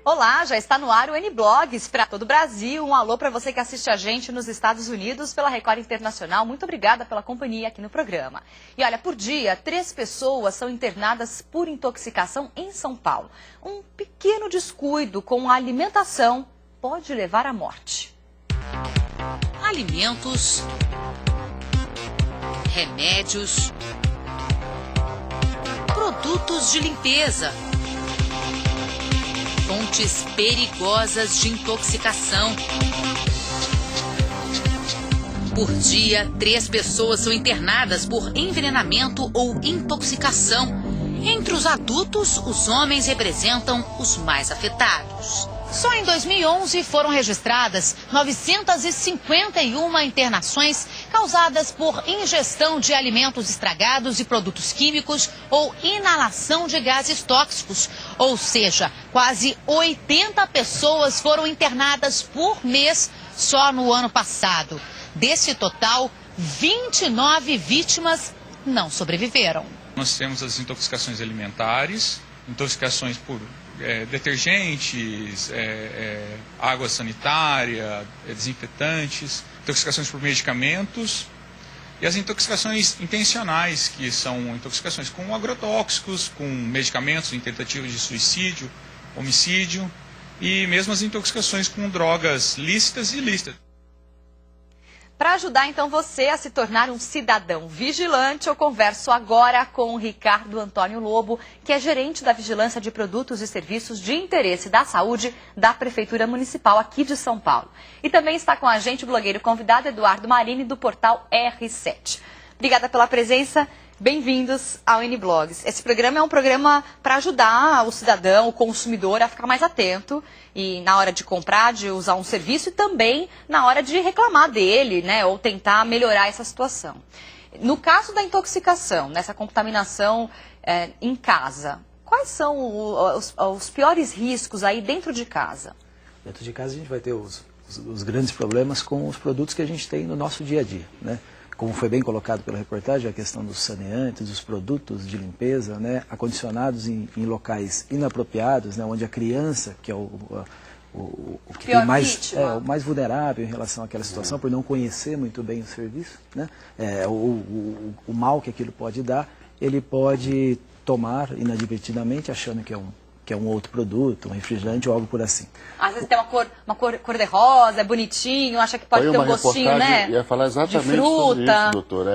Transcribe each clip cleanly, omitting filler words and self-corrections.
Olá, já está no ar o N-Blogs para todo o Brasil. Um alô para você que assiste a gente nos Estados Unidos pela Record Internacional. Muito obrigada pela companhia aqui no programa. E olha, por dia, 3 pessoas são internadas por intoxicação em São Paulo. Um pequeno descuido com a alimentação pode levar à morte. Alimentos, remédios, produtos de limpeza, fontes perigosas de intoxicação. Por dia, 3 pessoas são internadas por envenenamento ou intoxicação. Entre os adultos, os homens representam os mais afetados. Só em 2011 foram registradas 951 internações causadas por ingestão de alimentos estragados e produtos químicos ou inalação de gases tóxicos. Ou seja, quase 80 pessoas foram internadas por mês só no ano passado. Desse total, 29 vítimas não sobreviveram. Nós temos as intoxicações alimentares, intoxicações por detergentes, água sanitária, desinfetantes, intoxicações por medicamentos e as intoxicações intencionais, que são intoxicações com agrotóxicos, com medicamentos em tentativa de suicídio, homicídio e mesmo as intoxicações com drogas lícitas e ilícitas. Para ajudar, então, você a se tornar um cidadão vigilante, eu converso agora com o Ricardo Antônio Lobo, que é gerente da Vigilância de Produtos e Serviços de Interesse da Saúde da Prefeitura Municipal aqui de São Paulo. E também está com a gente o blogueiro convidado Eduardo Marini, do portal R7. Obrigada pela presença. Bem-vindos ao N-Blogs. Esse programa é um programa para ajudar o cidadão, o consumidor, a ficar mais atento e na hora de comprar, de usar um serviço e também na hora de reclamar dele, né, ou tentar melhorar essa situação. No caso da intoxicação, nessa contaminação em casa, quais são os piores riscos aí dentro de casa? Dentro de casa a gente vai ter os grandes problemas com os produtos que a gente tem no nosso dia a dia, né? Como foi bem colocado pela reportagem, a questão dos saneantes, dos produtos de limpeza, né, acondicionados em locais inapropriados, né, onde a criança, que é o que tem mais, o mais vulnerável em relação àquela situação, por não conhecer muito bem o serviço, né, o mal que aquilo pode dar, ele pode tomar inadvertidamente, achando que é um outro produto, um refrigerante ou algo por assim. Às vezes tem uma cor de rosa, é bonitinho, acha que pode ter um gostinho, né? Ia falar exatamente de fruta. Sobre isso, doutor.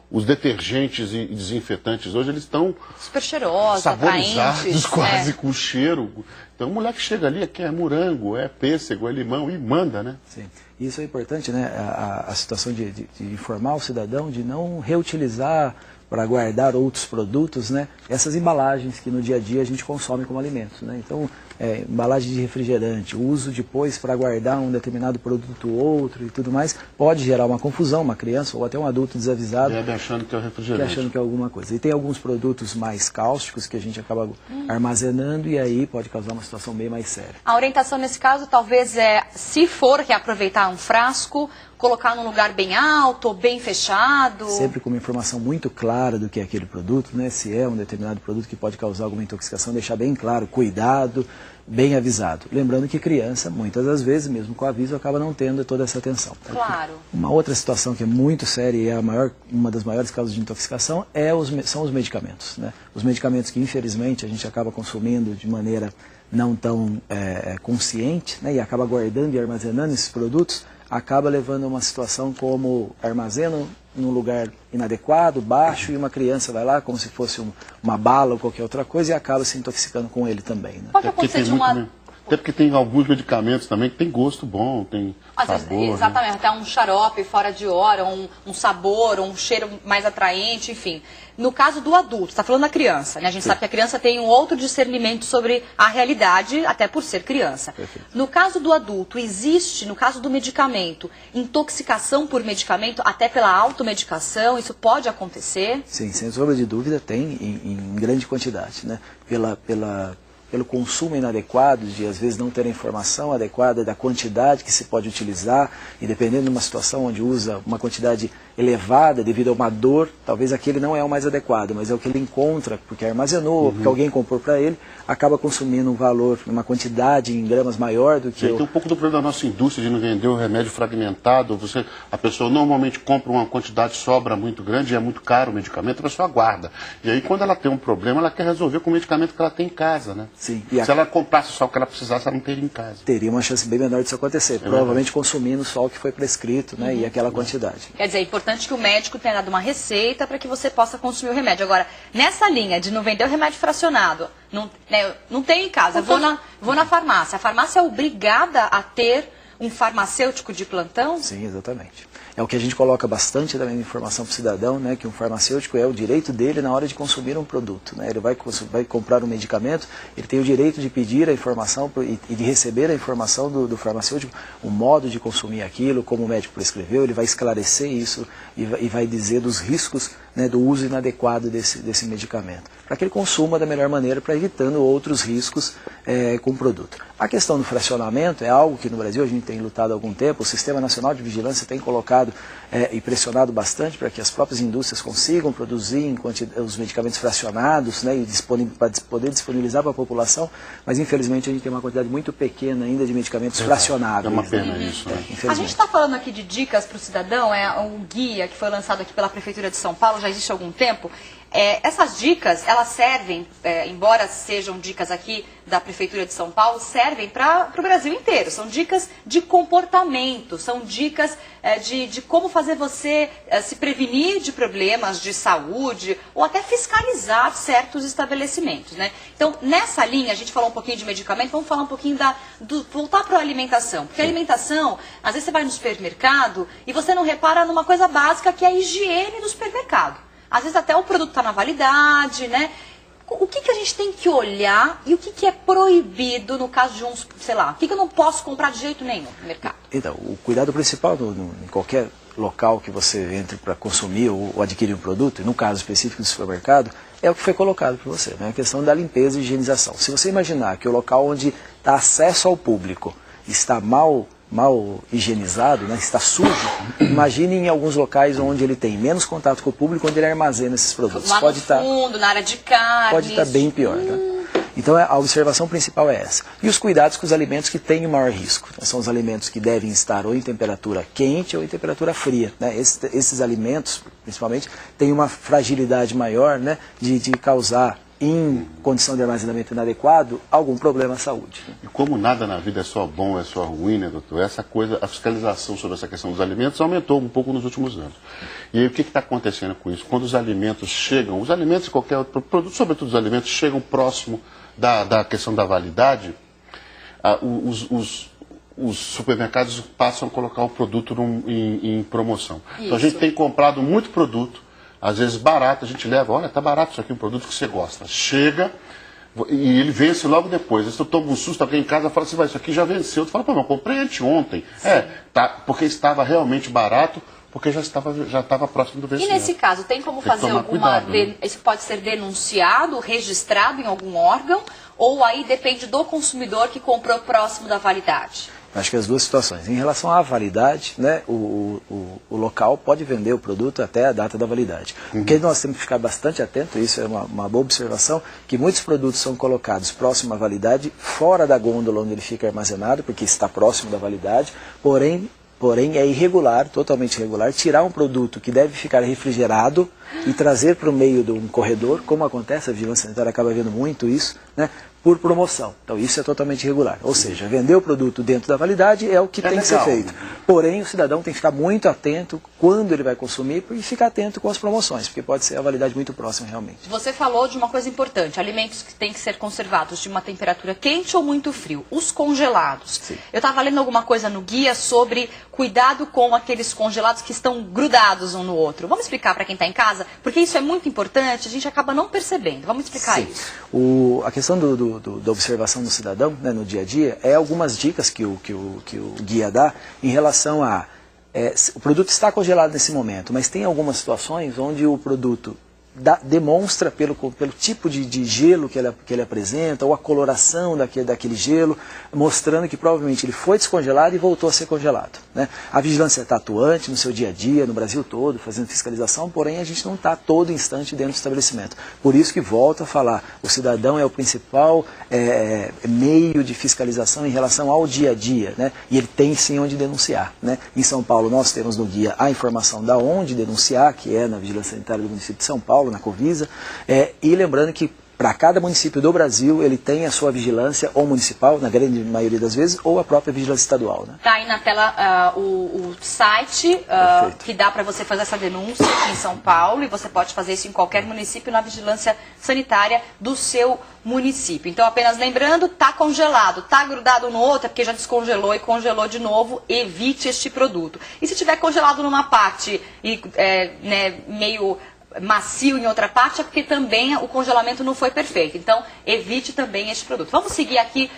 Os detergentes e desinfetantes hoje eles estão super cheirosos, saborizados, atraentes, quase com cheiro. Então, o moleque chega ali, é morango, é pêssego, é limão e manda, né? Sim. Isso é importante, né? A situação de informar o cidadão de não reutilizar para guardar outros produtos, né? Essas embalagens que no dia a dia a gente consome como alimentos, né? Então, embalagem de refrigerante, o uso depois para guardar um determinado produto ou outro e tudo mais, pode gerar uma confusão, uma criança ou até um adulto desavisado. Deve achando que é o refrigerante. Achando que é alguma coisa. E tem alguns produtos mais cáusticos que a gente acaba armazenando e aí pode causar uma situação bem mais séria. A orientação nesse caso talvez se for reaproveitar um frasco, colocar num lugar bem alto, bem fechado. Sempre com uma informação muito clara do que é aquele produto, né? Se é um determinado produto que pode causar alguma intoxicação, deixar bem claro, cuidado, bem avisado. Lembrando que criança, muitas das vezes, mesmo com aviso, acaba não tendo toda essa atenção. Claro. Uma outra situação que é muito séria e é uma das maiores causas de intoxicação são os medicamentos, né? Os medicamentos que, infelizmente, a gente acaba consumindo de maneira não tão consciente, né? E acaba guardando e armazenando esses produtos, acaba levando a uma situação como armazeno num lugar inadequado, baixo, e uma criança vai lá como se fosse uma bala ou qualquer outra coisa e acaba se intoxicando com ele também, né? Pode acontecer de uma... Até porque tem alguns medicamentos também que tem gosto bom, tem sabor. Exatamente, né? até um xarope fora de hora, um sabor, um cheiro mais atraente, enfim. No caso do adulto, está falando da criança, né? A gente sabe que a criança tem um outro discernimento sobre a realidade, até por ser criança. Perfeito. No caso do adulto, existe, no caso do medicamento, intoxicação por medicamento, até pela automedicação, isso pode acontecer? Sim, sem sombra de dúvida tem em grande quantidade, né? Pelo consumo inadequado, de às vezes não ter a informação adequada da quantidade que se pode utilizar, e dependendo de uma situação onde usa uma quantidade elevada devido a uma dor, talvez aquele não é o mais adequado, mas é o que ele encontra, porque armazenou, porque alguém comprou para ele, acaba consumindo um valor, uma quantidade em gramas maior do que... Tem um pouco do problema da nossa indústria de não vender o remédio fragmentado. A pessoa normalmente compra uma quantidade, sobra muito grande, e é muito caro o medicamento, a pessoa guarda. E aí quando ela tem um problema, ela quer resolver com o medicamento que ela tem em casa, né? Sim. Se ela comprasse só o que ela precisasse, ela não teria em casa. Teria uma chance bem menor disso acontecer, provavelmente consumindo só o que foi prescrito, né, e aquela quantidade. Quer dizer, é importante que o médico tenha dado uma receita para que você possa consumir o remédio. Agora, nessa linha de não vender o remédio fracionado, não tem em casa, vou na farmácia. A farmácia é obrigada a ter um farmacêutico de plantão? Sim, exatamente. É o que a gente coloca bastante também informação para o cidadão, né, que um farmacêutico é o direito dele na hora de consumir um produto. Né? Ele vai comprar um medicamento, ele tem o direito de pedir a informação e de receber a informação do farmacêutico, o modo de consumir aquilo, como o médico prescreveu, ele vai esclarecer isso e vai dizer dos riscos, né, do uso inadequado desse medicamento, para que ele consuma da melhor maneira, para evitando outros riscos com o produto. A questão do fracionamento é algo que no Brasil a gente tem lutado há algum tempo, o Sistema Nacional de Vigilância tem colocado e pressionado bastante para que as próprias indústrias consigam produzir os medicamentos fracionados, né, e para poder disponibilizar para a população, mas infelizmente a gente tem uma quantidade muito pequena ainda de medicamentos fracionados. É uma pena isso. Né? A gente está falando aqui de dicas para o cidadão, é um guia que foi lançado aqui pela Prefeitura de São Paulo, já existe há algum tempo. Essas dicas, elas servem, embora sejam dicas aqui da Prefeitura de São Paulo, servem para o Brasil inteiro. São dicas de comportamento, são dicas de como fazer você se prevenir de problemas de saúde ou até fiscalizar certos estabelecimentos, né? Então, nessa linha, a gente falou um pouquinho de medicamento, vamos falar um pouquinho voltar para a alimentação. Porque a alimentação, às vezes você vai no supermercado e você não repara numa coisa básica que é a higiene do supermercado. Às vezes até o produto está na validade, né? O que a gente tem que olhar e o que é proibido no caso de sei lá, o que eu não posso comprar de jeito nenhum no mercado? Então, o cuidado principal em qualquer local que você entre para consumir ou adquirir um produto, e no caso específico do supermercado, é o que foi colocado para você, né? A questão da limpeza e higienização. Se você imaginar que o local onde está acesso ao público está mal higienizado, né, está sujo, imagine em alguns locais onde ele tem menos contato com o público, onde ele armazena esses produtos. Lá no fundo, na área de carne. Pode estar bem pior. Né? Então a observação principal é essa. E os cuidados com os alimentos que têm o maior risco. Né? São os alimentos que devem estar ou em temperatura quente ou em temperatura fria. Né? Esses alimentos, principalmente, têm uma fragilidade maior, né, de causar, em condição de armazenamento inadequado, algum problema à saúde. E como nada na vida é só bom, é só ruim, né, doutor? Essa coisa, a fiscalização sobre essa questão dos alimentos aumentou um pouco nos últimos anos. E aí o que está acontecendo com isso? Quando os alimentos chegam, os alimentos e qualquer outro produto, sobretudo os alimentos, chegam próximo da questão da validade, os supermercados passam a colocar o produto em promoção. Isso. Então a gente tem comprado muito produto, às vezes barato, a gente leva, olha, tá barato isso aqui, um produto que você gosta. Chega e ele vence logo depois. Se eu tomo um susto, alguém em casa fala assim, isso aqui já venceu. Tu fala, pô, mas eu comprei anteontem. Porque estava realmente barato, porque já estava próximo do vencimento. E nesse caso, tem como fazer alguma... Isso pode ser denunciado, registrado em algum órgão, ou aí depende do consumidor que comprou próximo da validade? Acho que as duas situações. Em relação à validade, né, o local pode vender o produto até a data da validade. O que nós temos que ficar bastante atento, isso é uma boa observação, que muitos produtos são colocados próximo à validade, fora da gôndola onde ele fica armazenado, porque está próximo da validade, porém é irregular, totalmente irregular, tirar um produto que deve ficar refrigerado e trazer para o meio de um corredor, como acontece, a vigilância sanitária acaba vendo muito isso, né, por promoção. Então isso é totalmente irregular. Ou seja, vender o produto dentro da validade é o que tem que ser feito. Porém, o cidadão tem que ficar muito atento quando ele vai consumir e ficar atento com as promoções, porque pode ser a validade muito próxima realmente. Você falou de uma coisa importante, alimentos que têm que ser conservados de uma temperatura quente ou muito frio. Os congelados. Sim. Eu estava lendo alguma coisa no guia sobre cuidado com aqueles congelados que estão grudados um no outro. Vamos explicar para quem está em casa? Porque isso é muito importante, a gente acaba não percebendo. Vamos explicar isso. A questão da observação do cidadão, né, no dia a dia, é algumas dicas que o guia dá em relação a... o produto está congelado nesse momento, mas tem algumas situações onde o produto demonstra pelo tipo de gelo que ele apresenta, ou a coloração daquele gelo, mostrando que provavelmente ele foi descongelado e voltou a ser congelado, né? A vigilância está atuante no seu dia a dia, no Brasil todo, fazendo fiscalização, porém a gente não está todo instante dentro do estabelecimento. Por isso que volto a falar, o cidadão é o principal meio de fiscalização em relação ao dia a dia, né? E ele tem sim onde denunciar, né? Em São Paulo nós temos no guia a informação da onde denunciar, que é na Vigilância Sanitária do município de São Paulo, na Covisa, e lembrando que para cada município do Brasil, ele tem a sua vigilância, ou municipal, na grande maioria das vezes, ou a própria vigilância estadual, né? Tá aí na tela o site que dá para você fazer essa denúncia aqui em São Paulo, e você pode fazer isso em qualquer município na vigilância sanitária do seu município. Então, apenas lembrando, tá congelado, tá grudado no outro, é porque já descongelou e congelou de novo, evite este produto. E se tiver congelado numa parte e meio macio em outra parte, é porque também o congelamento não foi perfeito. Então, evite também este produto. Vamos seguir aqui